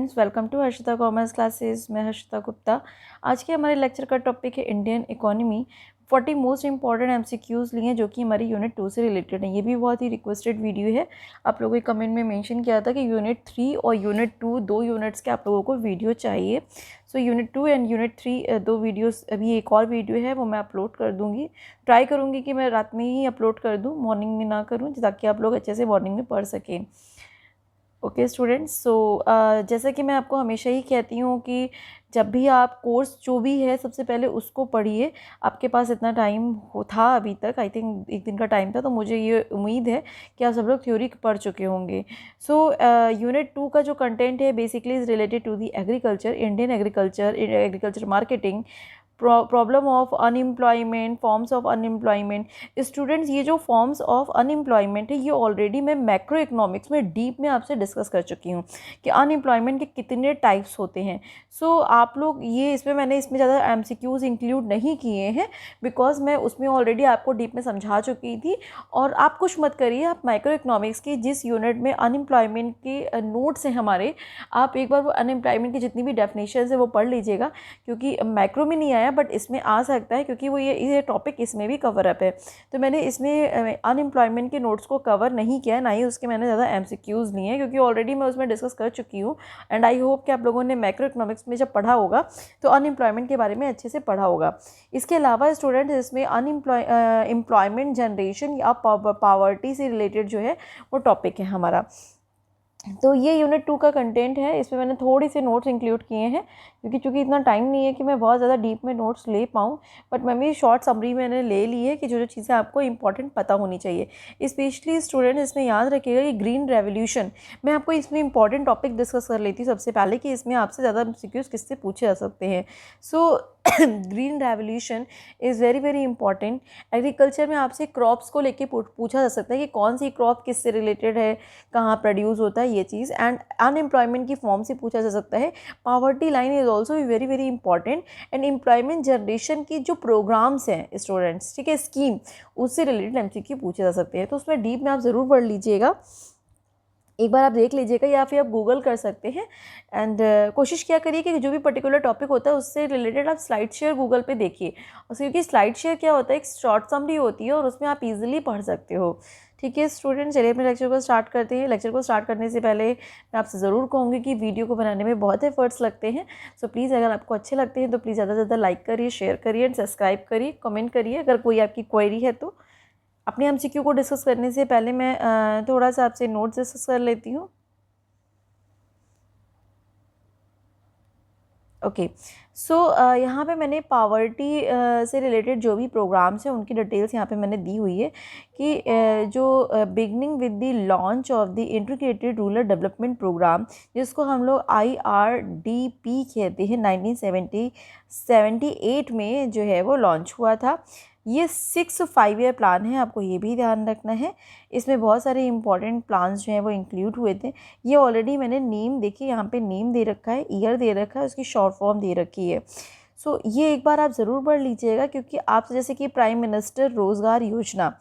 Students, welcome to Harshita commerce classes. मैं हर्षिता गुप्ता। आज के हमारे लेक्चर का टॉपिक है Indian economy. 40 most important MCQs लिए हैं जो कि हमारी यूनिट 2 से रिलेटेड हैं। ये भी बहुत ही रिक्वेस्टेड वीडियो है। आप लोगों के कमेंट में मेंशन किया था कि यूनिट 3 और यूनिट 2 दो यूनिट्स के आप लोगों को वीडियो चाहिए। सो यूनिट 2 एंड यूनिट 3 दो वीडियोस, अभी एक और वीडियो है वो मैं अपलोड कर दूँगी। ट्राई करूँगी कि मैं रात में ही अपलोड कर दूँ, मॉर्निंग में ना करूँ, ताकि आप लोग अच्छे से मॉर्निंग में पढ़ सकें। ओके स्टूडेंट्स, सो जैसा कि मैं आपको हमेशा ही कहती हूँ कि जब भी आप कोर्स जो भी है सबसे पहले उसको पढ़िए। आपके पास इतना टाइम था अभी तक, आई थिंक एक दिन का टाइम था, तो मुझे ये उम्मीद है कि आप सब लोग थ्योरी पढ़ चुके होंगे। सो यूनिट 2 का जो कंटेंट है basically is related to the agriculture, Indian agriculture marketing, problem of unemployment, forms of unemployment. Students, ये जो फॉर्म्स ऑफ अनएम्प्लॉयमेंट है ये ऑलरेडी मैं मैक्रो इकोनॉमिक्स में डीप में आपसे डिस्कस कर चुकी हूँ कि अनएम्प्लॉयमेंट के कितने टाइप्स होते हैं। सो आप लोग ये मैंने इसमें ज़्यादा एमसीक्यूज़ इंक्लूड नहीं किए हैं, बिकॉज मैं उसमें ऑलरेडी आपको डीप में समझा चुकी थी। और आप कुछ मत करिए, आप माइक्रो इकोनॉमिक्स की जिस यूनिट में अनएम्प्लॉयमेंट के नोट्स हैं हमारे, आप एक बार वो अनएम्प्लॉयमेंट की जितनी भी डेफिनेशन है वो पढ़ लीजिएगा, क्योंकि मैक्रो में नहीं आया बट इसमें आ सकता है, क्योंकि वो ये टॉपिक इसमें भी कवर अप है। तो मैंने इसमें अनएम्प्लॉयमेंट के नोट्स को कवर नहीं किया, ना ही उसके मैंने ज़्यादा एमसीक्यूज़ लिए हैं, क्योंकि ऑलरेडी मैं उसमें डिस्कस कर चुकी हूँ। एंड आई होप कि आप लोगों ने मैक्रो इकोनॉमिक्स में जब पढ़ा होगा तो अनएम्प्लॉयमेंट के बारे में अच्छे से पढ़ा होगा। इसके अलावा स्टूडेंट इसमें एम्प्लॉयमेंट जनरेशन या पावर्टी से रिलेटेड जो है वो टॉपिक है हमारा। तो ये यूनिट 2 का कंटेंट है। इसमें मैंने थोड़ी सी नोट्स इंक्लूड किए हैं, क्योंकि चूँकि इतना टाइम नहीं है कि मैं बहुत ज़्यादा डीप में नोट्स ले पाऊँ, बट मैं भी शॉर्ट समरी मैंने ले ली है कि जो जो चीज़ें आपको इंपॉर्टेंट पता होनी चाहिए। स्पेशली स्टूडेंट इसमें याद रखिएगा कि ग्रीन रेवोल्यूशन, मैं आपको इसमें इंपॉर्टेंट टॉपिक डिस्कस कर लेती हूँ सबसे पहले कि इसमें आपसे ज़्यादा एमसीक्यूज़ किससे पूछे जा सकते हैं। So green revolution is very very important. Agriculture में आपसे क्रॉप्स को लेके पूछा जा सकता है कि कौन सी क्रॉप किससे रिलेटेड है, कहाँ प्रोड्यूस होता है, ये चीज़। एंड अनएम्प्लॉयमेंट की फॉर्म से पूछा जा सकता है। Poverty line is also very very important. And employment generation की जो प्रोग्राम्स हैं स्टूडेंट्स, ठीक है, स्कीम, उससे रिलेटेड एमसीक्यू पूछे जा सकते हैं। तो उसमें डीप में आप ज़रूर पढ़ लीजिएगा, एक बार आप देख लीजिएगा, या फिर आप गूगल कर सकते हैं। एंड कोशिश क्या करिए कि जो भी पर्टिकुलर टॉपिक होता है उससे रिलेटेड आप स्लाइड शेयर गूगल पे देखिए, और क्योंकि स्लाइड शेयर क्या होता है, एक शॉर्ट समरी होती है और उसमें आप इजीली पढ़ सकते हो। ठीक है स्टूडेंट, चलिए अपने लेक्चर को स्टार्ट करते हैं। लेक्चर को स्टार्ट करने से पहले मैं आपसे ज़रूर कहूँगी कि वीडियो को बनाने में बहुत एफर्ट्स लगते हैं। सो प्लीज़, अगर आपको अच्छे लगते हैं तो प्लीज़ ज़्यादा से ज़्यादा लाइक करिए, शेयर करिए एंड सब्सक्राइब करिए, कमेंट करिए अगर कोई आपकी क्वेरी है तो। अपने एमसीक्यू को डिस्कस करने से पहले मैं थोड़ा सा आपसे नोट्स डिस्कस कर लेती हूँ। ओके, सो यहाँ पे मैंने पावर्टी से रिलेटेड जो भी प्रोग्राम्स हैं उनकी डिटेल्स यहाँ पे मैंने दी हुई है कि जो beginning with the launch of the integrated rural development programme, जिसको हम लोग IRDP कहते हैं, 1978 में जो है वो लॉन्च हुआ था। ये 6 5 ईयर प्लान है, आपको ये भी ध्यान रखना है। इसमें बहुत सारे इंपॉर्टेंट प्लान्स जो हैं वो इंक्लूड हुए थे। ये ऑलरेडी मैंने नेम देखिए, यहाँ पे नेम दे रखा है, ईयर दे रखा है, उसकी शॉर्ट फॉर्म दे रखी है। सो ये एक बार आप ज़रूर पढ़ लीजिएगा, क्योंकि आप जैसे कि प्राइम मिनिस्टर रोज़गार योजना,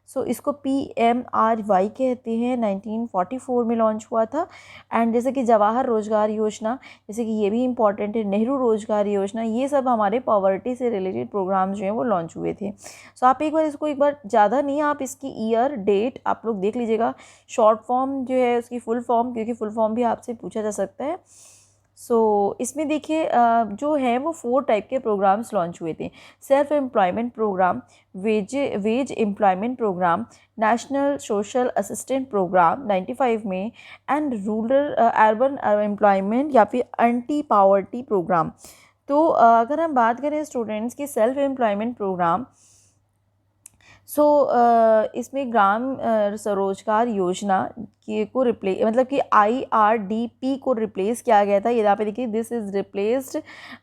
सो इसको PMRY कहते हैं, 1944 में लॉन्च हुआ था। एंड जैसे कि जवाहर रोज़गार योजना, जैसे कि ये भी इंपॉर्टेंट है, नेहरू रोज़गार योजना, ये सब हमारे पॉवर्टी से रिलेटेड प्रोग्राम जो हैं वो लॉन्च हुए थे। सो आप एक बार इसको, एक बार ज़्यादा नहीं, आप इसकी ईयर डेट आप लोग देख लीजिएगा, शॉर्ट फॉर्म जो है उसकी फुल फॉर्म, क्योंकि फुल फॉर्म भी आपसे पूछा जा सकता है। सो इसमें देखिए जो है वो 4 टाइप के प्रोग्राम्स लॉन्च हुए थे। Self employment programme, wage employment programme, national social assistant programme 95 में, एंड रूरल अर्बन एम्प्लॉयमेंट या फिर एंटी पावर्टी प्रोग्राम। तो अगर हम बात करें स्टूडेंट्स की सेल्फ एम्प्लॉयमेंट प्रोग्राम, सो इसमें ग्राम स्वरोजगार योजना को मतलब कि IRDP को रिप्लेस किया गया था। ये यहाँ पे देखिए, दिस इज़ रिप्लेस्ड,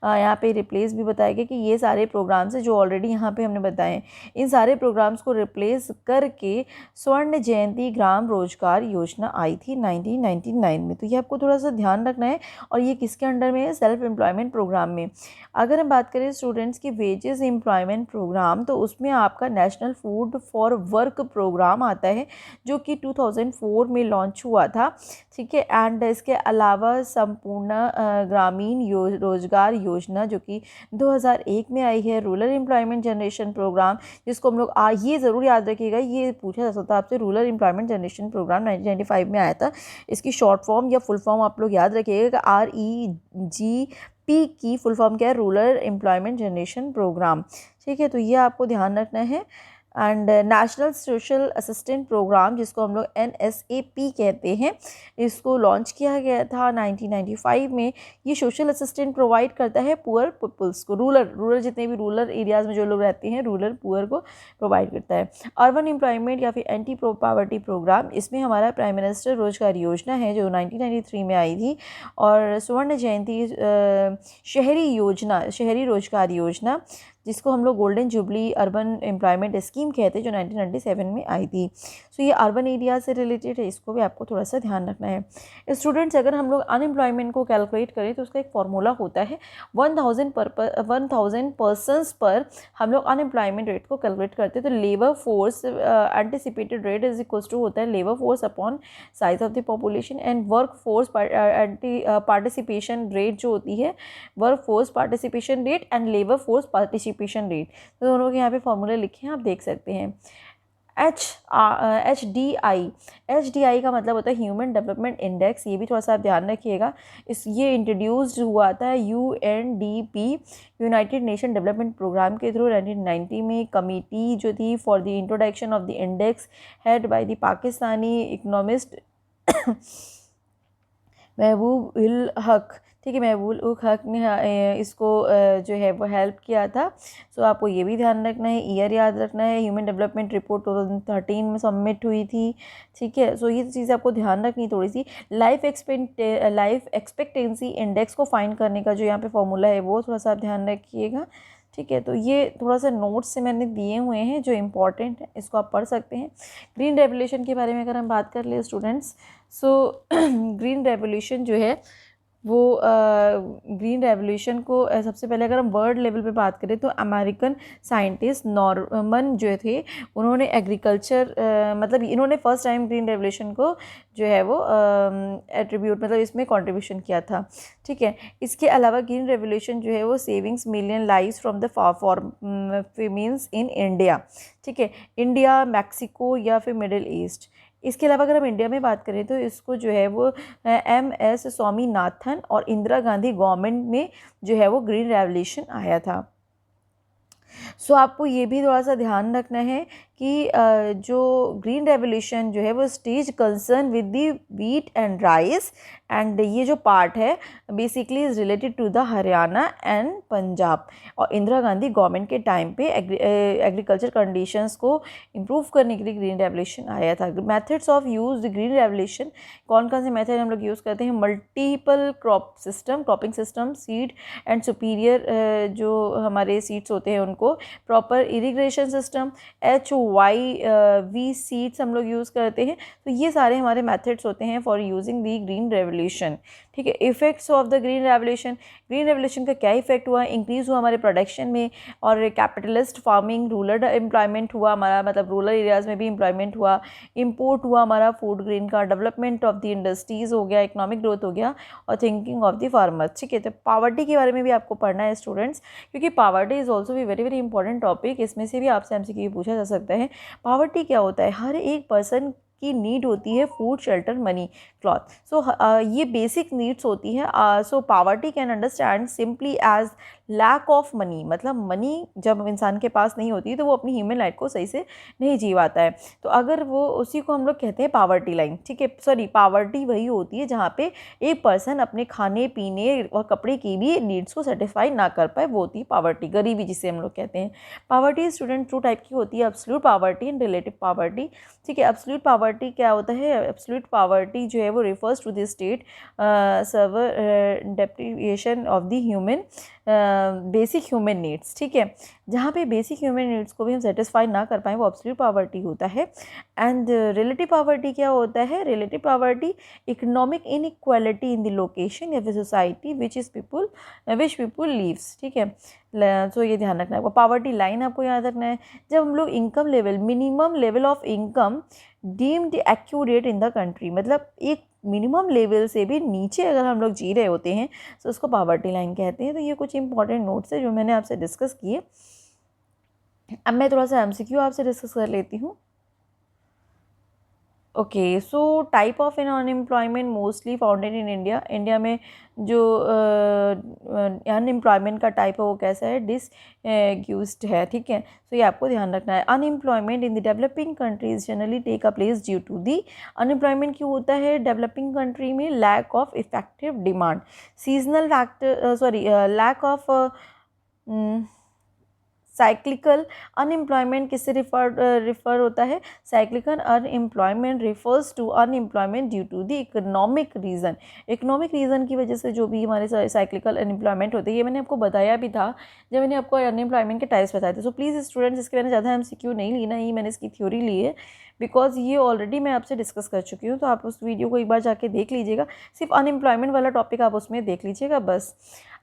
यहाँ पे रिप्लेस भी बताया गया कि ये सारे प्रोग्राम्स हैं जो ऑलरेडी यहाँ पे हमने बताए हैं, इन सारे प्रोग्राम्स को रिप्लेस करके स्वर्ण जयंती ग्राम रोजगार योजना आई थी 1999 में। तो ये आपको थोड़ा सा ध्यान रखना है, और ये किसके अंडर में है, सेल्फ एम्प्लॉयमेंट प्रोग्राम में। अगर हम बात करें स्टूडेंट्स की वेजेस एम्प्लॉयमेंट प्रोग्राम, तो उसमें आपका national food food for work programme आता है जो कि 2004 में लॉन्च हुआ था, ठीक है। एंड इसके अलावा संपूर्ण ग्रामीण रोजगार योजना जो कि 2001 में आई है, रूरल एम्प्लॉयमेंट जनरेशन प्रोग्राम जिसको हम लोग ये ज़रूर याद रखिएगा, ये पूछा जा सकता है आपसे, रूरल एम्प्लॉयमेंट जनरेशन प्रोग्राम 1995 में आया था। इसकी शॉर्ट फॉर्म या फुल फॉर्म आप लोग याद रखिएगा कि REGP की फुल फॉर्म क्या है, रूरल एम्प्लॉयमेंट जनरेशन प्रोग्राम, ठीक है। तो ये आपको ध्यान रखना है। And national social assistant programme जिसको हम लोग NSAP कहते हैं, इसको लॉन्च किया गया था 1995 में। ये सोशल असिस्टेंट प्रोवाइड करता है पुअर पीपल्स को, रूरल जितने भी रूरल एरियाज़ में जो लोग रहते हैं, रूरल पुअर को प्रोवाइड करता है। अर्बन एम्प्लॉयमेंट या फिर एंटी पावर्टी प्रोग्राम, इसमें हमारा प्राइम मिनिस्टर रोजगार योजना है जो 1993 में आई थी। और स्वर्ण जयंती शहरी रोजगार योजना जिसको हम लोग golden jubilee urban employment scheme कहते हैं जो 1997 में आई थी। सो ये अर्बन एरिया से रिलेटेड है, इसको भी आपको थोड़ा सा ध्यान रखना है। स्टूडेंट्स, अगर हम लोग अनएम्प्लॉयमेंट को कैलकुलेट करें तो उसका एक फार्मूला होता है 1000 पर्सनस पर हम लोग अनएम्प्लॉयमेंट रेट को कैलकुलेट करते हैं। तो labour force anticipated rate is equal to होता है labour force upon size of the population, and work force participation rate जो होती है, work force participation rate and labour force participation rate, तो दोनों के यहाँ पे फॉर्मूले लिखे हैं, आप देख सकते हैं। HDI का मतलब होता है ह्यूमन डेवलपमेंट इंडेक्स, ये भी थोड़ा सा आप ध्यान रखिएगा। ये इंट्रोड्यूस्ड हुआ था UNDP United Nation development programme के थ्रू 1990 में। कमिटी जो थी for the introduction of the index head by the Pakistani economist Mahbub ul हक, ठीक है, महबूब उल हक ने इसको जो है वो हेल्प किया था। सो आपको ये भी ध्यान रखना है, ईयर याद रखना है। ह्यूमन डेवलपमेंट रिपोर्ट 2013 में सबमिट हुई थी, ठीक है। सो ये चीज़ आपको ध्यान रखनी थोड़ी सी। लाइफ एक्सपेक्टेंसी इंडेक्स को फाइंड करने का जो यहाँ पे फॉर्मूला है वो थोड़ा सा आप ध्यान रखिएगा, ठीक है। तो ये थोड़ा सा नोट्स से मैंने दिए हुए हैं जो इम्पॉर्टेंट है, इसको आप पढ़ सकते हैं। ग्रीन रेवोल्यूशन के बारे में अगर हम बात कर ले स्टूडेंट्स, सो ग्रीन रेवोल्यूशन जो है वो ग्रीन रेवोल्यूशन को सबसे पहले अगर हम वर्ल्ड लेवल पे बात करें तो अमेरिकन साइंटिस्ट नॉर्मन जो थे उन्होंने एग्रीकल्चर मतलब इन्होंने फर्स्ट टाइम ग्रीन रेवोल्यूशन को जो है वो एट्रीब्यूट मतलब इसमें कंट्रीब्यूशन किया था, ठीक है। इसके अलावा ग्रीन रेवोल्यूशन जो है वो savings million lives from the famines in India, ठीक है, इंडिया, मैक्सिको या फिर मिडिल ईस्ट। इसके अलावा अगर हम इंडिया में बात करें तो इसको जो है वो MS स्वामीनाथन और इंदिरा गांधी गवर्नमेंट में जो है वो ग्रीन रेवोल्यूशन आया था। सो आपको ये भी थोड़ा सा ध्यान रखना है कि जो ग्रीन रेवोल्यूशन जो है वो stage concern with the wheat and rice, and ये जो पार्ट है basically is related to the Haryana and Punjab. और इंदिरा गांधी गवर्नमेंट के टाइम पे एग्रीकल्चर कंडीशंस को इम्प्रूव करने के लिए ग्रीन रेवोल्यूशन आया था। Methods of use green revolution, कौन कौन से मेथड हम लोग यूज़ करते हैं? Multiple cropping system, seed and superior जो हमारे सीड्स होते हैं उनको, proper irrigation system, HYV seeds हम लोग यूज़ करते हैं। तो ये सारे हमारे मेथड्स होते हैं for using the green revolution, ठीक है। Effects of the green revolution का क्या इफेक्ट हुआ? इंक्रीज़ हुआ हमारे प्रोडक्शन में, और कैपिटलिस्ट फार्मिंग, रूरल एम्प्लॉयमेंट हुआ हमारा, मतलब रूरल एरियाज़ में भी एम्प्लॉयमेंट हुआ, इम्पोर्ट हुआ हमारा फूड ग्रेन का, डेवलपमेंट ऑफ द इंडस्ट्रीज़ हो गया, इकोनॉमिक ग्रोथ हो गया, और थिंकिंग ऑफ द फार्मर्स, ठीक है। तो पावर्टी के बारे में भी आपको पढ़ना है स्टूडेंट्स, क्योंकि पावर्टी इज़ ऑल्सो भी वेरी वेरी इंपॉर्टेंट टॉपिक। इसमें से भी आपसे MCQ पूछा जा सकता है। पावर्टी क्या होता है? हर एक पर्सन की नीड होती है food, shelter, money, cloth. So ये बेसिक नीड्स होती हैं। So poverty can understand simply as lack of money, मतलब मनी जब इंसान के पास नहीं होती तो वो अपनी ह्यूमन लाइफ को सही से नहीं जी पाता है। तो अगर वो उसी को हम लोग कहते हैं पावर्टी लाइन, ठीक है। सॉरी, पावर्टी वही होती है जहाँ पे एक पर्सन अपने खाने पीने और कपड़े की भी नीड्स को सेटिस्फाई ना कर पाए, वो होती है पावर्टी, गरीबी जिसे हम लोग कहते हैं। पावर्टी स्टूडेंट टू टाइप की होती है, absolute poverty and relative poverty, ठीक है। एब्सोल्यूट पावर्टी क्या होता है? एब्सोल्यूट पावर्टी जो है वो refers to the state severe deprivation of the human basic human needs, ठीक है, जहाँ पे बेसिक ह्यूमन नीड्स को भी हम सेटिस्फाई ना कर पाएँ वो एब्सोल्यूट पॉवर्टी होता है। एंड रिलेटिव पॉवर्टी क्या होता है? Relative poverty economic inequality in the location या फिर सोसाइटी विच पीपल लीव्स, ठीक है। तो ये ध्यान रखना है आपको। पॉवर्टी लाइन आपको याद रखना है, जब हम लोग income level, minimum level of income deemed accurate in the country, मतलब एक मिनिमम लेवल से भी नीचे अगर हम लोग जी रहे होते हैं तो उसको पॉवर्टी लाइन कहते हैं। तो ये कुछ इंपॉर्टेंट नोट्स है जो मैंने आपसे डिस्कस किए। अब मैं थोड़ा सा एमसीक्यू आपसे डिस्कस कर लेती हूँ। Okay, so type of unemployment mostly founded in India. India में जो अनएम्प्लॉयमेंट का टाइप है वो कैसा है? डिसग्यूज्ड है, ठीक है। तो ये आपको ध्यान रखना है। Unemployment in the developing countries generally take a place due to the, unemployment क्यों होता है डेवलपिंग कंट्री में? Lack of effective demand, seasonal factor, lack of cyclical unemployment किससे रिफ़र होता है? Cyclical unemployment refers to unemployment due to the economic reason. Economic reason की वजह से जो भी हमारे साइक्लिकल अनएम्प्लॉयमेंट होते हैं, ये मैंने आपको बताया भी था जब मैंने आपको अनएम्प्लॉयमेंट के टाइप्स बताए थे। सो प्लीज़ स्टूडेंट्स, इसके मैंने ज़्यादा एमसीक्यू नहीं ली ना, ही मैंने इसकी थ्योरी ली है, बिकॉज ये ऑलरेडी मैं आपसे डिस्कस कर चुकी हूँ। तो आप उस वीडियो को एक बार जाके देख लीजिएगा, सिर्फ अनएम्प्लॉयमेंट वाला टॉपिक आप उसमें देख लीजिएगा बस।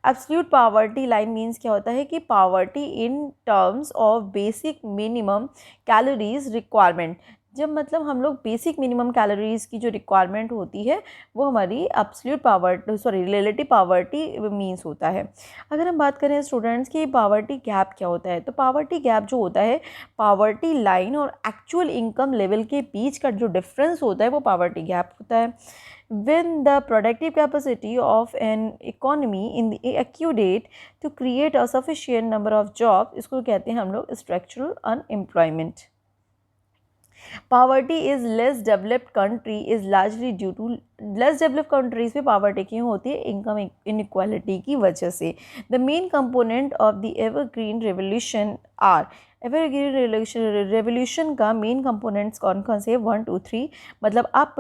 एब्सोल्यूट पावर्टी लाइन मीन्स क्या होता है कि poverty in terms of basic minimum calories requirement, जब मतलब हम लोग बेसिक मिनिमम कैलोरीज की जो रिक्वायरमेंट होती है वो हमारी absolute poverty, relative poverty means होता है। अगर हम बात करें स्टूडेंट्स की पावर्टी गैप क्या होता है, तो पावर्टी गैप जो होता है, पावर्टी लाइन और एक्चुअल इनकम लेवल के बीच का जो डिफरेंस होता है वो पावर्टी गैप होता है। When the productive capacity of an economy in the accumulate to create a sufficient number of jobs, इसको कहते हैं हम लोग structural unemployment. Poverty is less developed country is largely due to less developed countries में poverty क्यों होती है? income inequality की वजह से। The main component of the evergreen revolution are evergreen revolution का मेन कंपोनेंट्स कौन कौन से? 1 2 3, मतलब आप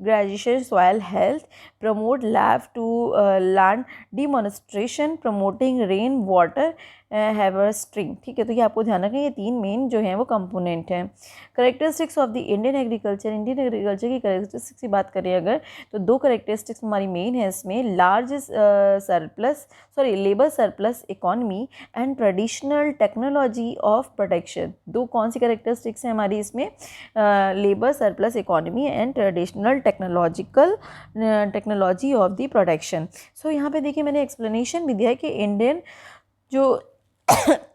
graduation soil health, promote lab to land demonstration, promoting rain water harvesting, ठीक है। तो ये आपको ध्यान रखना, ये तीन मेन जो हैं वो कंपोनेंट हैं। Characteristics of the Indian agriculture, Indian agriculture की करेक्टरिस्टिक्स की बात करें अगर, तो दो करेक्टरिस्टिक्स हमारी मेन है इसमें, large labour surplus economy and traditional technology of production. दो कौन सी करेक्टरिस्टिक्स हैं हमारी इसमें? Labour surplus economy and traditional technology of the production. So यहाँ पे देखिए मैंने एक्सप्लेनेशन भी दिया है कि इंडियन जो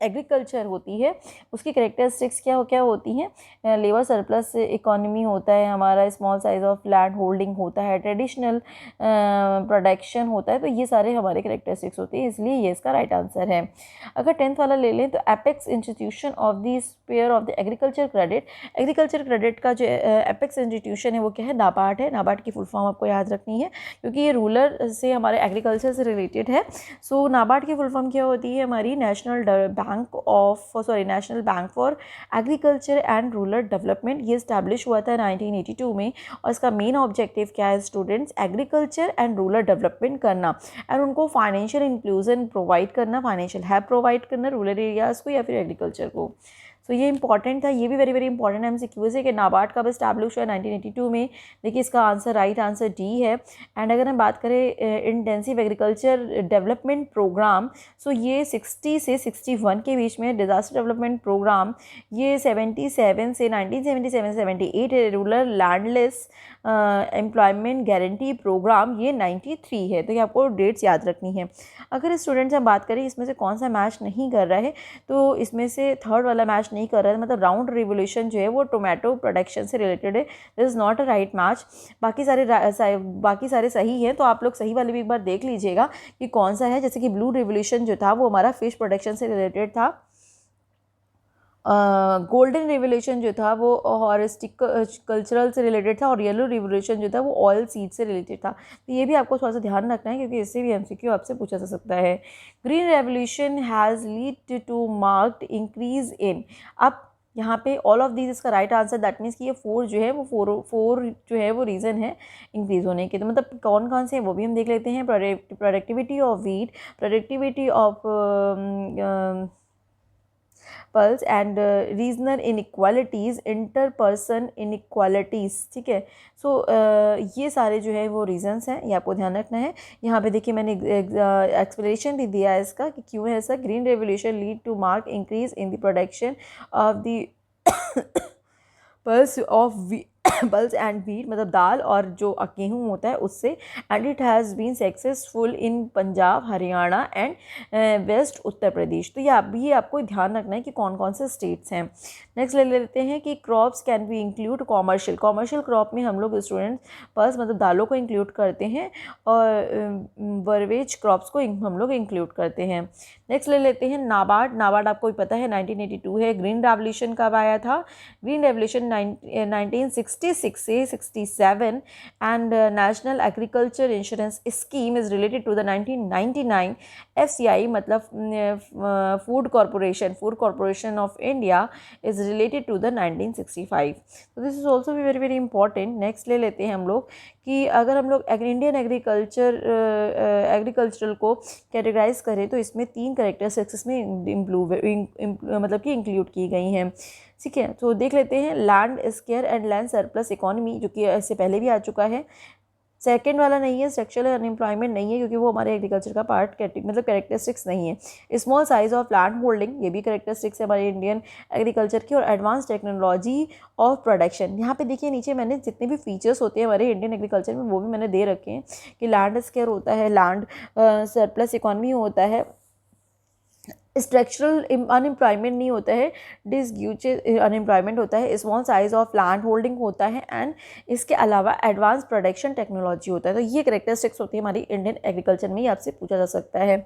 एग्रीकल्चर होती है उसकी करेक्टरिस्टिक्स क्या होती हैं? लेबर सरप्लस इकोनॉमी होता है हमारा, small size of land holding होता है, ट्रेडिशनल प्रोडक्शन होता है। तो ये सारे हमारे करेक्टरिस्टिक्स होती है, इसलिए ये इसका राइट आंसर है। अगर 10th वाला ले लें तो apex institution of the sphere of the agriculture credit, agriculture credit का जो एपेक्स इंस्टीट्यूशन है वो क्या है? नाबार्ड है। नाबार्ड की फुल फॉर्म आपको याद रखनी है क्योंकि ये रूरल से हमारे एग्रीकल्चर से रिलेटेड है। सो नाबार्ड की फुल फॉर्म क्या होती है हमारी? National bank for agriculture and rural development. ये इस्टेब्लिश हुआ था 1982 में और इसका मेन ऑब्जेक्टिव क्या है students? Agriculture and rural development करना एंड उनको फाइनेंशियल इंक्लूजन प्रोवाइड करना, फाइनेंशियल हेल्प प्रोवाइड करना रूरल एरियाज़ को या फिर एग्रीकल्चर को। सो ये इंपॉर्टेंट था, ये भी वेरी वेरी इंपॉर्टेंट एमसीक्यूज है कि नाबार्ड कब इस्टेब्लिश हुआ? 1982 में। देखिए इसका आंसर राइट आंसर डी है। एंड अगर हम बात करें इंटेंसिव एग्रीकल्चर डेवलपमेंट प्रोग्राम, सो ये 60 से 61 के बीच में, डिज़ास्टर डेवलपमेंट प्रोग्राम ये 1977 से 78 rural landless employment guarantee programme ये 93 है। तो ये आपको डेट्स याद रखनी है। अगर स्टूडेंट से बात करें इसमें से कौन सा मैच नहीं कर रहा है, तो इसमें से थर्ड वाला मैच नहीं कर रहा है, मतलब राउंड रिवोल्यूशन जो है वो टोमेटो प्रोडक्शन से रिलेटेड है। This is not a right match. बाकी सारे सही हैं, तो आप लोग सही वाले भी एक बार देख लीजिएगा कि कौन सा है। जैसे कि ब्लू रिवोल्यूशन जो था वो हमारा फिश प्रोडक्शन से रिलेटेड था, गोल्डन रिवोल्यूशन जो था वो हॉर्टिकल्चरल से रिलेटेड था और येलो रिवोल्यूशन जो था वो ऑयल सीड से रिलेटेड था। तो ये भी आपको थोड़ा सा ध्यान रखना है क्योंकि इससे भी एमसीक्यू आपसे पूछा जा सकता है। Green revolution has lead to marked increase in, अब यहाँ पे ऑल ऑफ दीज इसका राइट आंसर, दैट मीन्स कि ये 4 जो है वो फोर जो है वो रीज़न है इंक्रीज़ होने के। तो मतलब कौन कौन से हैं वो भी हम देख लेते हैं। Productivity of wheat, productivity of pulse and regional inequalities, interperson inequalities, ठीक है। सो ये सारे जो है वो रीजंस हैं, ये आपको ध्यान रखना है। यहाँ पे देखिए मैंने एक्सप्लेनेशन भी दिया है इसका कि क्यों है ऐसा। Green revolution lead to mark increase in the production of the pulse of pulse and wheat, मतलब दाल और जो गेहूँ होता है उससे। And it has been successful in Punjab, Haryana and west Uttar Pradesh. तो ये आपको ध्यान रखना है कि कौन कौन से स्टेट्स हैं। नेक्स्ट ले लेते हैं कि crops can be include commercial crop में हम लोग स्टूडेंट्स पल्स मतलब दालों को इंक्लूड करते हैं और बरवेज क्रॉप्स को हम लोग इंक्लूड करते हैं। नेक्स्ट ले लेते हैं नाबार्ड आपको भी पता है 1982 है। ग्रीन रेवोल्यूशन कब आया था? ग्रीन रेवोल्यूशन 1966 से 67 and national agriculture insurance scheme is related to the 1999 FCI मतलब food corporation of India is related to the 1965। तो दिस इज़ ऑल्सो भी वेरी वेरी इंपॉर्टेंट। नेक्स्ट ले लेते हैं हम लोग कि अगर हम लोग इंडियन एग्रीकल्चरल को कैटेगराइज करें तो इसमें 3 कैरेक्टरिस्टिक्स में मतलब कि इंक्लूड की गई हैं, ठीक है। तो देख लेते हैं land square and land surplus economy, जो कि इससे पहले भी आ चुका है। सेकंड वाला नहीं है, स्ट्रक्चरल अनएम्प्लॉयमेंट नहीं है क्योंकि वो हमारे एग्रीकल्चर का पार्ट मतलब कैरेक्टरिस्टिक्स नहीं है। Small size of land holding, ये भी कैरेक्टरिस्टिक्स है हमारे इंडियन एग्रीकल्चर की। और एडवांस टेक्नोलॉजी ऑफ प्रोडक्शन, यहाँ पे देखिए नीचे मैंने जितने भी फीचर्स होते हैं हमारे इंडियन एग्रीकल्चर में वो भी मैंने दे रखे हैं कि लैंड स्केयर होता है, लैंड सरप्लस इकोनॉमी होता है, स्ट्रक्चरल अनएम्प्लॉयमेंट नहीं होता है, डिसग्यूचेड अनएम्प्लॉयमेंट होता है, small size of land holding होता है एंड इसके अलावा एडवांस प्रोडक्शन टेक्नोलॉजी होता है। तो ये करेक्टरिस्टिक्स होती है हमारी इंडियन एग्रीकल्चर में, ये आपसे पूछा जा सकता है।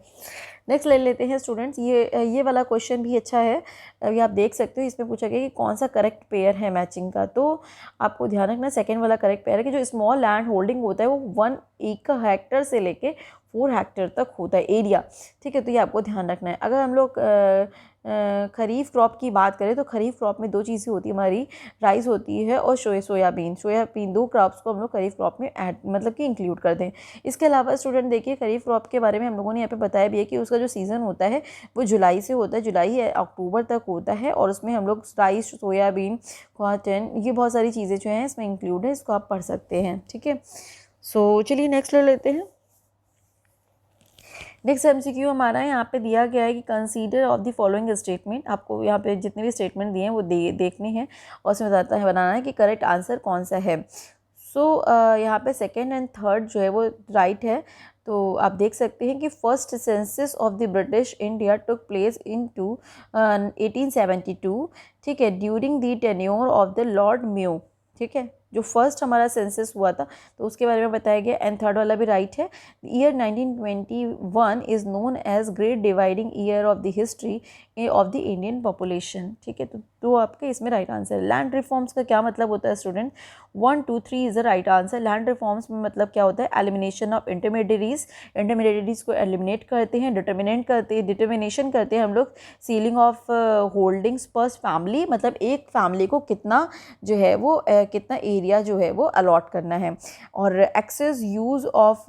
नेक्स्ट ले लेते हैं स्टूडेंट्स, ये वाला क्वेश्चन भी अच्छा है, अभी आप देख सकते हो। इसमें पूछा गया कि कौन सा करेक्ट पेयर है मैचिंग का। तो आपको ध्यान रखना सेकेंड वाला करेक्ट पेयर है कि जो स्मॉल लैंड होल्डिंग होता है वो 1 एकड़ हेक्टर से लेके 4 हेक्टेयर तक होता है एरिया, ठीक है। तो ये आपको ध्यान रखना है। अगर हम लोग खरीफ क्रॉप की बात करें तो खरीफ क्रॉप में 2 चीज़ें होती है हमारी, राइस होती है और सोयाबीन 2 क्रॉप्स को हम लोग खरीफ क्रॉप में ऐड मतलब कि इंक्लूड कर दें। इसके अलावा स्टूडेंट देखिए खरीफ क्रॉप के बारे में हम लोगों ने यहाँ पे बताया भी है कि उसका जो सीज़न होता है वो जुलाई से होता है, जुलाई अक्टूबर तक होता है। और उसमें हम लोग राइस, सोयाबीन, कॉटन, ये बहुत सारी चीज़ें जो हैं इसमें इंक्लूड है, इसको आप पढ़ सकते हैं, ठीक है। सो चलिए नेक्स्ट ले लेते हैं। नेक्स्ट MCQ हमारा यहाँ पे दिया गया है कि consider of the following statement. आपको यहाँ पे जितने भी स्टेटमेंट दिए हैं वो देखने हैं और उसमें बनाना है कि करेक्ट आंसर कौन सा है। सो यहाँ पे सेकेंड एंड थर्ड जो है वो राइट है। तो आप देख सकते हैं कि first census of the British India took place in 1872, ठीक है, during the tenure of the Lord mu, ठीक है। जो फर्स्ट हमारा सेंसस हुआ था तो उसके बारे में बताया गया। एंड थर्ड वाला भी राइट है। Year 1921 is known as great dividing year of the history of the Indian population, ठीक है। तो आपके इसमें राइट आंसर। लैंड रिफॉर्म्स का क्या मतलब होता है student? 1 2 3 is the right answer. Land reforms में मतलब क्या होता है? एलिमिनेशन ऑफ इंटरमीडिएरीज को एलिमिनेट करते हैं, डिटर्मिनेशन करते हैं हम लोग। सीलिंग ऑफ होल्डिंग्स पर फैमिली, मतलब एक फैमिली को कितना जो है वो कितना एरिया जो है वो अलॉट करना है। और excess use of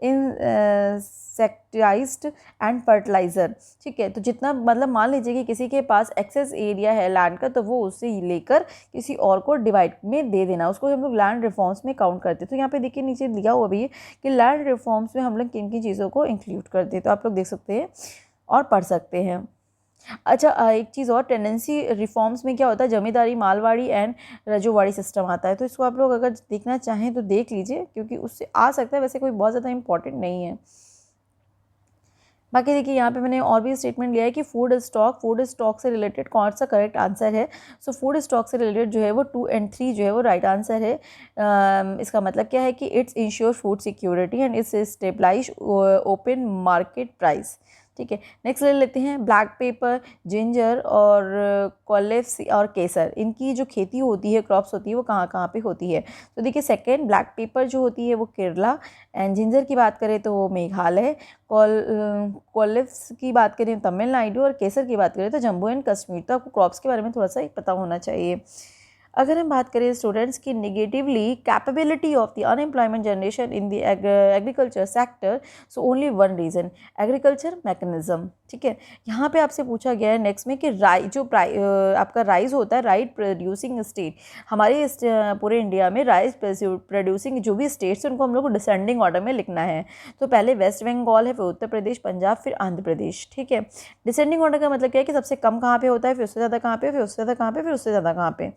insecticide and fertiliser, ठीक है। तो जितना मतलब मान लीजिए कि किसी के पास एक्सेस एरिया है लैंड का तो वो उससे लेकर किसी और को डिवाइड में दे देना, उसको हम लोग लैंड रिफॉर्म्स में काउंट करते हैं। तो यहाँ पे देखिए नीचे दिया हुआ भी है कि लैंड रिफॉर्म्स में हम लोग किन किन चीज़ों को इंक्लूड करते हैं। तो आप लोग देख सकते हैं और पढ़ सकते हैं। अच्छा एक चीज़ और, टेनेंसी रिफॉर्म्स में क्या होता है? जमींदारी, मालवाड़ी एंड रजोवाड़ी सिस्टम आता है। तो इसको आप लोग अगर देखना चाहें तो देख लीजिए क्योंकि उससे आ सकता है, वैसे कोई बहुत ज़्यादा इंपॉर्टेंट नहीं है। बाकी देखिए यहाँ पे मैंने और भी स्टेटमेंट लिया है कि फूड स्टॉक से रिलेटेड कौन सा करेक्ट आंसर है। सो फूड स्टॉक से रिलेटेड जो है वो 2 और 3 जो है वो राइट आंसर है। इसका मतलब क्या है कि it's ensure food security and it's stabilise open market price. ठीक है। नेक्स्ट ले लेते हैं ब्लैक पेपर, जिंजर और कॉलिफ्स और केसर। इनकी जो खेती होती है, क्रॉप्स होती है, वो कहाँ कहाँ पे होती है? तो देखिए सेकेंड, ब्लैक पेपर जो होती है वो केरला, एंड जिंजर की बात करें तो वो मेघालय, कॉलिफ्स की बात करें तमिलनाडु, और केसर की बात करें तो जम्मू एंड कश्मीर। तो आपको क्रॉप्स के बारे में थोड़ा सा पता होना चाहिए। अगर हम बात करें स्टूडेंट्स की negatively capability of the unemployment generation in the agriculture sector, so only one reason, agriculture mechanism. ठीक है, यहाँ पे आपसे पूछा गया है नेक्स्ट में कि आपका राइस होता है, राइट प्रोड्यूसिंग स्टेट। हमारे पूरे इंडिया में राइस प्रोड्यूसिंग जो भी स्टेट्स हैं उनको हम लोग को डिसेंडिंग ऑर्डर में लिखना है। तो पहले वेस्ट बंगाल है, फिर उत्तर प्रदेश, पंजाब, फिर आंध्र प्रदेश। ठीक है, डिसेंडिंग ऑर्डर का मतलब क्या है कि सबसे कम कहाँ पे होता है, फिर उससे ज़्यादा कहाँ पे, फिर उससे ज़्यादा कहाँ पे, फिर उससे ज़्यादा कहाँ पे।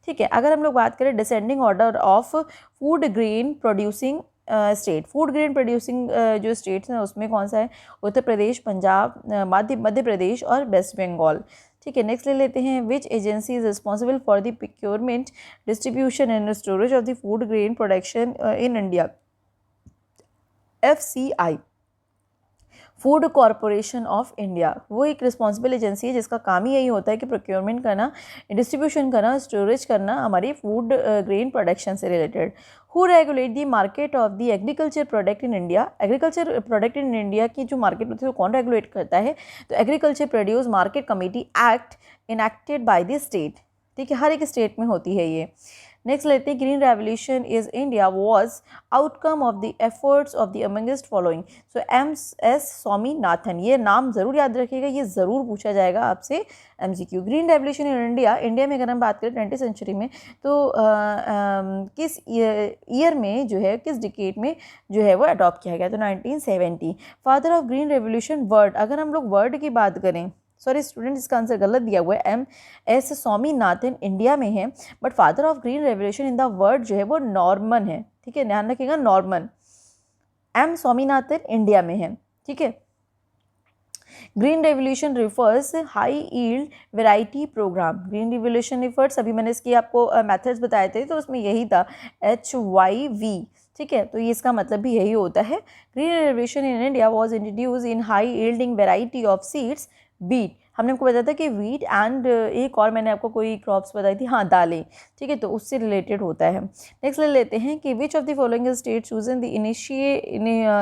ठीक है, अगर हम लोग बात करें descending order of food grain producing state, food grain producing जो स्टेट्स हैं उसमें कौन सा है? उत्तर प्रदेश, पंजाब, मध्य प्रदेश और वेस्ट बंगाल। ठीक है, नेक्स्ट ले लेते हैं, which agency is responsible for the procurement, distribution and storage of the food grain production in India? FCI, food corporation of India. वो एक रिस्पॉन्सिबल एजेंसी है जिसका काम ही यही होता है कि प्रोक्योरमेंट करना, डिस्ट्रीब्यूशन करना, स्टोरेज करना हमारी फूड ग्रेन प्रोडक्शन से related. Who regulate the market of the agriculture product in India? Agriculture product in India की जो मार्केट होती है वो कौन रेगुलेट करता है? तो agriculture produce market committee act enacted by the state. ठीक है, हर एक स्टेट में होती है ये। नेक्स्ट लेते हैं, green revolution is India was outcome of the efforts of the amongst following. So MS Swaminathan, ये नाम जरूर याद रखिएगा, ये ज़रूर पूछा जाएगा आपसे MCQ। Green revolution in India, India में अगर हम बात करें 20th सेंचुरी में तो किस ईयर में जो है, किस डिकेड में जो है वो अडॉप्ट किया गया? तो 1970। Father of green revolution word, अगर हम लोग वर्ड की बात करें, सॉरी स्टूडेंट इसका आंसर गलत दिया हुआ है, MS स्वामीनाथन इंडिया में है, but father of green revolution in the world जो है वो नॉर्मन है। ठीक है, ध्यान रखिएगा, नॉर्मन। M स्वामीनाथन इंडिया में है। ठीक है, green revolution refers high yield variety programme. Green revolution refers, अभी मैंने इसकी आपको मेथड्स बताए थे तो उसमें यही था, HYV। ठीक है, तो ये इसका मतलब भी यही होता है। Green revolution in India was introduce in high yielding variety of seeds, beat. हमने आपको बताया था कि वीट एंड एक और मैंने आपको कोई क्रॉप्स बताई थी, हाँ दालें। ठीक है, तो उससे रिलेटेड होता है। नेक्स्ट ले लेते हैं कि which of the following state chosen the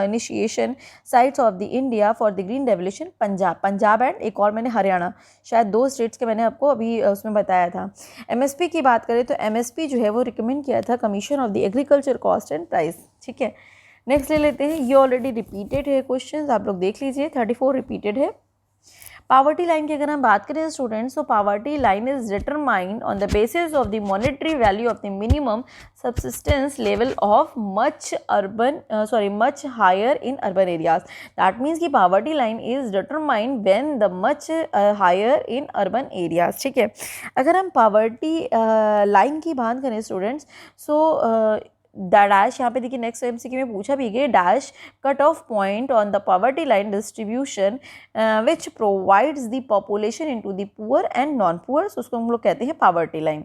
initiation sites of the India for the green revolution? Punjab and एक और मैंने हरियाणा, शायद 2 स्टेट्स के मैंने आपको अभी उसमें बताया था। MSP की बात करें तो MSP जो है वो रिकमेंड किया था commission of the agriculture cost and price. ठीक है, नेक्स्ट ले लेते हैं, ये ऑलरेडी रिपीटेड है क्वेश्चन, आप लोग देख लीजिए, 34 रिपीटेड है। पावर्टी लाइन की अगर हम बात करें स्टूडेंट्स, तो poverty line is determined on the basis of the monetary value of the minimum subsistence level of much higher in urban areas. That means कि poverty line is determined when the much higher in urban areas. ठीक है, अगर हम poverty line की बात करें students, so dash, यहाँ पे देखिए नेक्स्ट MCQ में पूछा भी गया, dash cut off point on the poverty line distribution which provides the population into the poor and non poor, उसको हम लोग कहते हैं पावर्टी लाइन।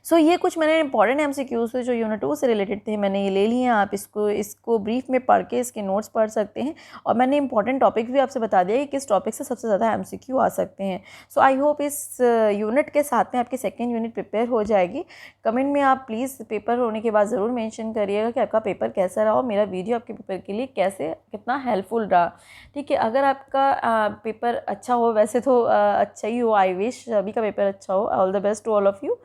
सो ये कुछ मैंने इंपॉर्टेंट MCQs थे जो यूनिट 2 से रिलेटेड थे, मैंने ये ले लिए हैं। आप इसको ब्रीफ में पढ़ के इसके नोट्स पढ़ सकते हैं, और मैंने इंपॉर्टेंट टॉपिक भी आपसे बता दिया कि किस टॉपिक से सबसे ज़्यादा MCQ आ सकते हैं। सो आई होप इस यूनिट के साथ में आपकी सेकेंड यूनिट प्रिपेयर हो जाएगी। कमेंट में आप प्लीज़ पेपर होने के बाद ज़रूर मेंशन करिएगा कि आपका पेपर कैसा रहा और मेरा वीडियो आपके पेपर के लिए कितना हेल्पफुल रहा। ठीक है, अगर आपका पेपर अच्छा हो, वैसे तो अच्छा ही हो, आई विश सभी का पेपर अच्छा हो, all the best to all of you.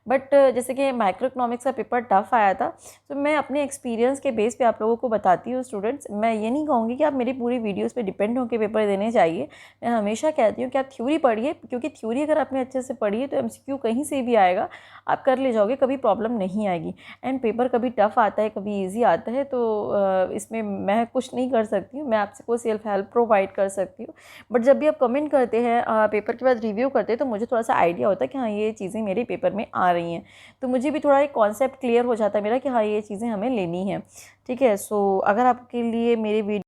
But जैसे कि माइक्रो इकोनॉमिक्स का पेपर टफ आया था, तो मैं अपने एक्सपीरियंस के बेस पे आप लोगों को बताती हूँ स्टूडेंट्स। मैं ये नहीं कहूँगी कि आप मेरी पूरी वीडियोस पे डिपेंड होकर पेपर देने चाहिए। मैं हमेशा कहती हूँ कि आप थ्योरी पढ़िए, क्योंकि थ्योरी अगर आपने अच्छे से पढ़ी है तो MCQ कहीं से भी आएगा, आप कर ले जाओगे, कभी प्रॉब्लम नहीं आएगी। एंड पेपर कभी टफ़ आता है, कभी ईजी आता है, तो इसमें मैं कुछ नहीं कर सकती हूँ, मैं आपसे कोई सेल्फ हेल्प प्रोवाइड कर सकती हूँ। बट जब भी आप कमेंट करते हैं, पेपर के बाद रिव्यू करते हैं, तो मुझे थोड़ा सा आइडिया होता है कि हाँ ये चीज़ें मेरे पेपर में आ रही हैं, तो मुझे भी थोड़ा एक कॉन्सेप्ट क्लियर हो जाता है मेरा कि हाँ ये चीज़ें हमें लेनी है। ठीक है, सो अगर आपके लिए मेरी वीडियो